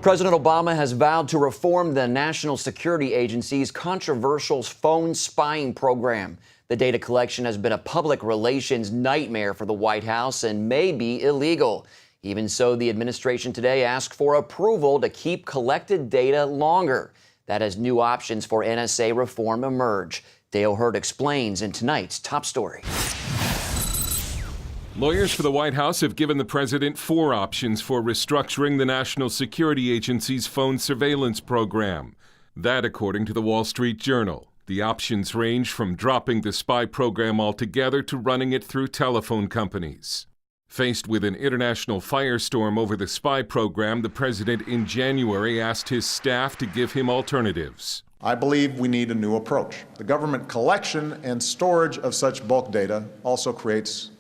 President Obama has vowed to reform the National Security Agency's controversial phone spying program. The data collection has been a public relations nightmare for the White House and may be illegal. Even so, the administration today asked for approval to keep collected data longer. That as new options for NSA reform emerge. Dale Hurd explains in tonight's top story. Lawyers for the White House have given the president 4 options for restructuring the National Security Agency's phone surveillance program. That, according to the Wall Street Journal. The options range from dropping the spy program altogether to running it through telephone companies. Faced with an international firestorm over the spy program, the president in January asked his staff to give him alternatives. I believe we need a new approach. The government collection and storage of such bulk data also creates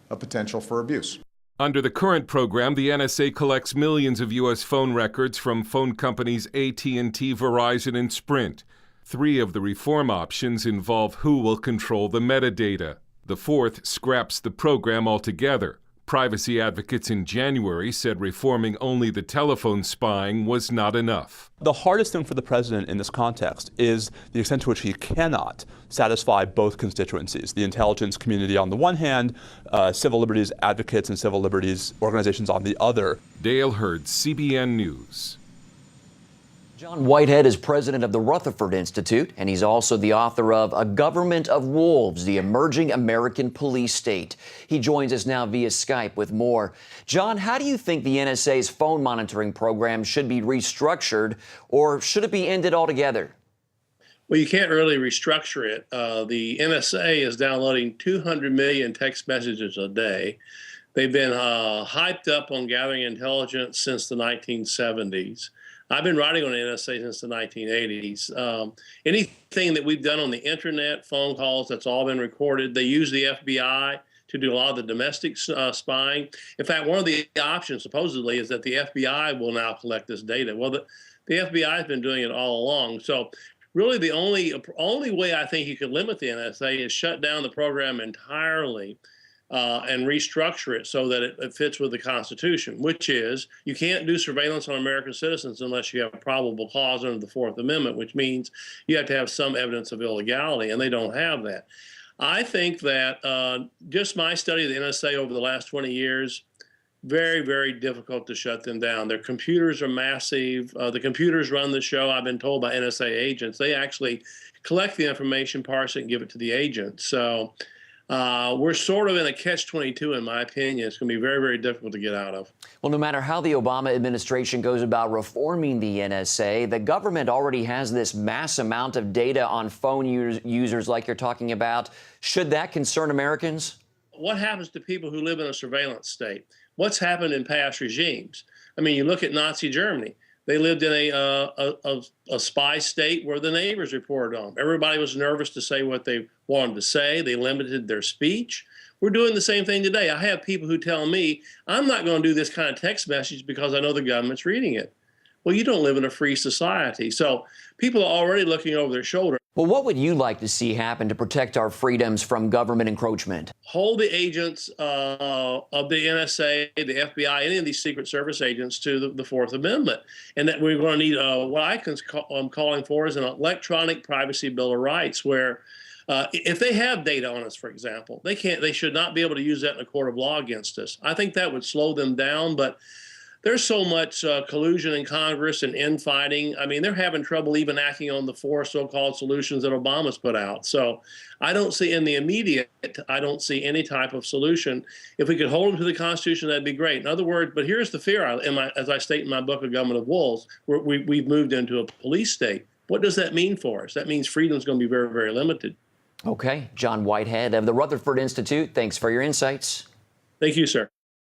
a potential for abuse. Under the current program, the NSA collects millions of U.S. phone records from phone companies AT&T, Verizon, and Sprint. 3 of the reform options involve who will control the metadata. The 4th scraps the program altogether. Privacy advocates in January said reforming only the telephone spying was not enough. The hardest thing for the president in this context is the extent to which he cannot satisfy both constituencies, the intelligence community on the one hand, civil liberties advocates and civil liberties organizations on the other. Dale Hurd, CBN News. John Whitehead is president of the Rutherford Institute, and he's also the author of A Government of Wolves, the Emerging American Police State. He joins us now via Skype with more. John, how do you think the NSA's phone monitoring program should be restructured, or should it be ended altogether? Well, you can't really restructure it. The NSA is downloading 200 million text messages a day. They've been hyped up on gathering intelligence since the 1970s. I've been writing on the NSA since the 1980s. Anything that we've done on the internet, phone calls, that's all been recorded. They use the FBI to do a lot of the domestic spying. In fact, one of the options supposedly is that the FBI will now collect this data. Well, the FBI has been doing it all along. So really the only way I think you could limit the NSA is shut down the program entirely. And restructure it so that it fits with the Constitution, which is you can't do surveillance on American citizens unless you have a probable cause under the 4th Amendment, which means you have to have some evidence of illegality, and they don't have that. I think that just my study of the NSA over the last 20 years, very, very difficult to shut them down. Their computers are massive. The computers run the show. I've been told by NSA agents. They actually collect the information, parse it, and give it to the agent. So we're sort of in a catch-22, in my opinion. It's going to be very, very difficult to get out of. Well, no matter how the Obama administration goes about reforming the NSA, the government already has this mass amount of data on phone users like you're talking about. Should that concern Americans? What happens to people who live in a surveillance state? What's happened in past regimes? I mean, you look at Nazi Germany. They lived in a spy state where the neighbors reported on them. Everybody was nervous to say what they wanted to say. They limited their speech. We're doing the same thing today. I have people who tell me, I'm not going to do this kind of text message because I know the government's reading it. Well, you don't live in a free society. So people are already looking over their shoulder. Well, what would you like to see happen to protect our freedoms from government encroachment? Hold the agents of the NSA, the FBI, any of these Secret Service agents to the 4th Amendment. And that we're going to need what I'm calling for is an electronic privacy bill of rights where if they have data on us, for example, they should not be able to use that in a court of law against us. I think that would slow them down, but there's so much collusion in Congress and infighting. I mean, they're having trouble even acting on the 4 so-called solutions that Obama's put out. So I don't see in the immediate, I don't see any type of solution. If we could hold them to the Constitution, that'd be great. In other words, but here's the fear, as I state in my book, A Government of Wolves, we've moved into a police state. What does that mean for us? That means freedom's going to be very, very limited. Okay. John Whitehead of the Rutherford Institute, thanks for your insights. Thank you, sir.